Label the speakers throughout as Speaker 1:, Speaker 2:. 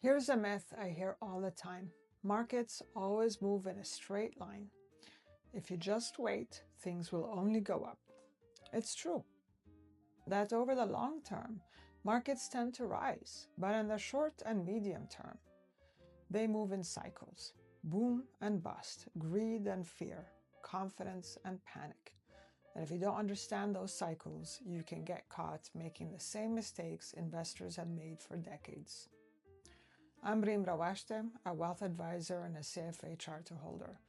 Speaker 1: Here's a myth I hear all the time. Markets always move in a straight line. If you just wait, things will only go up. It's true that over the long term, markets tend to rise, but in the short and medium term, they move in cycles. Boom and bust, greed and fear, confidence and panic. And if you don't understand those cycles, you can get caught making the same mistakes investors have made for decades. I'm Reem Rawashte, a wealth advisor and a CFA charter holder.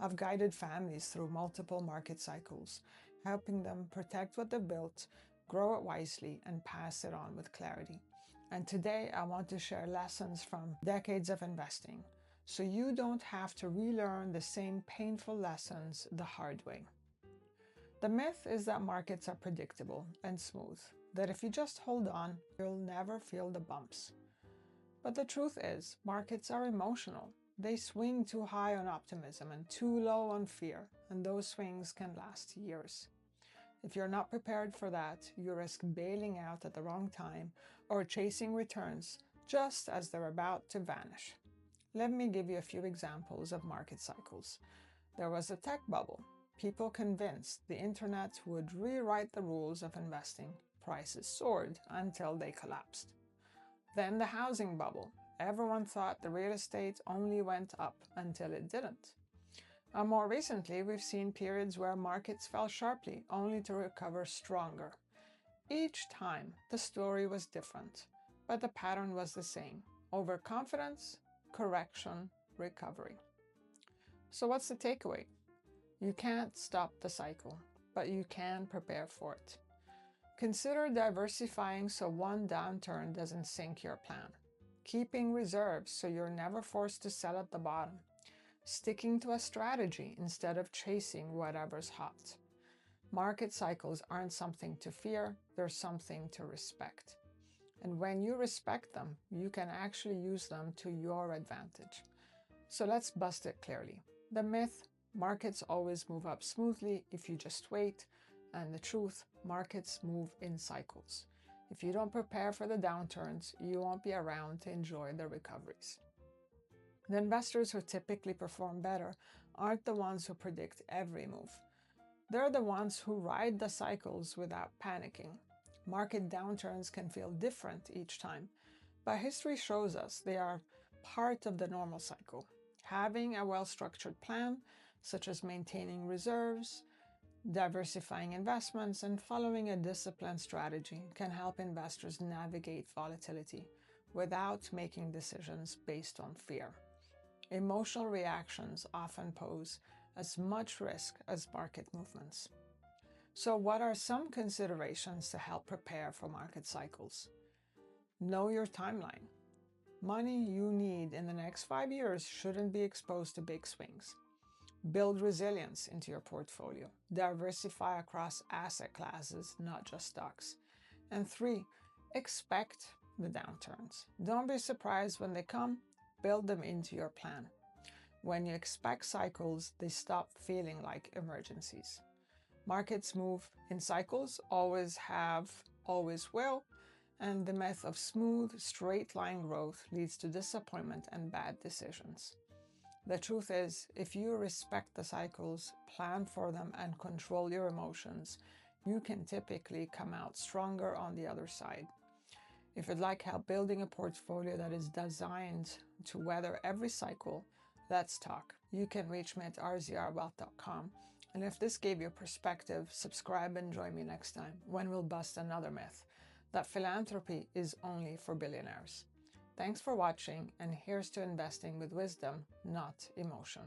Speaker 1: I've guided families through multiple market cycles, helping them protect what they've built, grow it wisely, and pass it on with clarity. And today I want to share lessons from decades of investing, so you don't have to relearn the same painful lessons the hard way. The myth is that markets are predictable and smooth, that if you just hold on, you'll never feel the bumps. But the truth is, markets are emotional. They swing too high on optimism and too low on fear, and those swings can last years. If you're not prepared for that, you risk bailing out at the wrong time or chasing returns just as they're about to vanish. Let me give you a few examples of market cycles. There was a tech bubble. People convinced the internet would rewrite the rules of investing. Prices soared until they collapsed. Then the housing bubble. Everyone thought the real estate only went up until it didn't. And more recently, we've seen periods where markets fell sharply, only to recover stronger. Each time, the story was different, but the pattern was the same: overconfidence, correction, recovery. So what's the takeaway? You can't stop the cycle, but you can prepare for it. Consider diversifying so one downturn doesn't sink your plan. Keeping reserves so you're never forced to sell at the bottom. Sticking to a strategy instead of chasing whatever's hot. Market cycles aren't something to fear, they're something to respect. And when you respect them, you can actually use them to your advantage. So let's bust it clearly. The myth: markets always move up smoothly if you just wait. And the truth: markets move in cycles. If you don't prepare for the downturns, you won't be around to enjoy the recoveries. The investors who typically perform better aren't the ones who predict every move. They're the ones who ride the cycles without panicking. Market downturns can feel different each time, but history shows us they are part of the normal cycle. Having a well-structured plan, such as maintaining reserves, diversifying investments, and following a disciplined strategy, can help investors navigate volatility without making decisions based on fear. Emotional reactions often pose as much risk as market movements. So what are some considerations to help prepare for market cycles? Know your timeline. Money you need in the next 5 years shouldn't be exposed to big swings. Build resilience into your portfolio. Diversify across asset classes, not just stocks. And 3, expect the downturns. Don't be surprised when they come. Build them into your plan. When you expect cycles, they stop feeling like emergencies. Markets move in cycles, always have, always will, and the myth of smooth, straight-line growth leads to disappointment and bad decisions. The truth is, if you respect the cycles, plan for them, and control your emotions, you can typically come out stronger on the other side. If you'd like help building a portfolio that is designed to weather every cycle, let's talk. You can reach me at rzrwealth.com. And if this gave you perspective, subscribe and join me next time when we'll bust another myth: that philanthropy is only for billionaires. Thanks for watching, and here's to investing with wisdom, not emotion.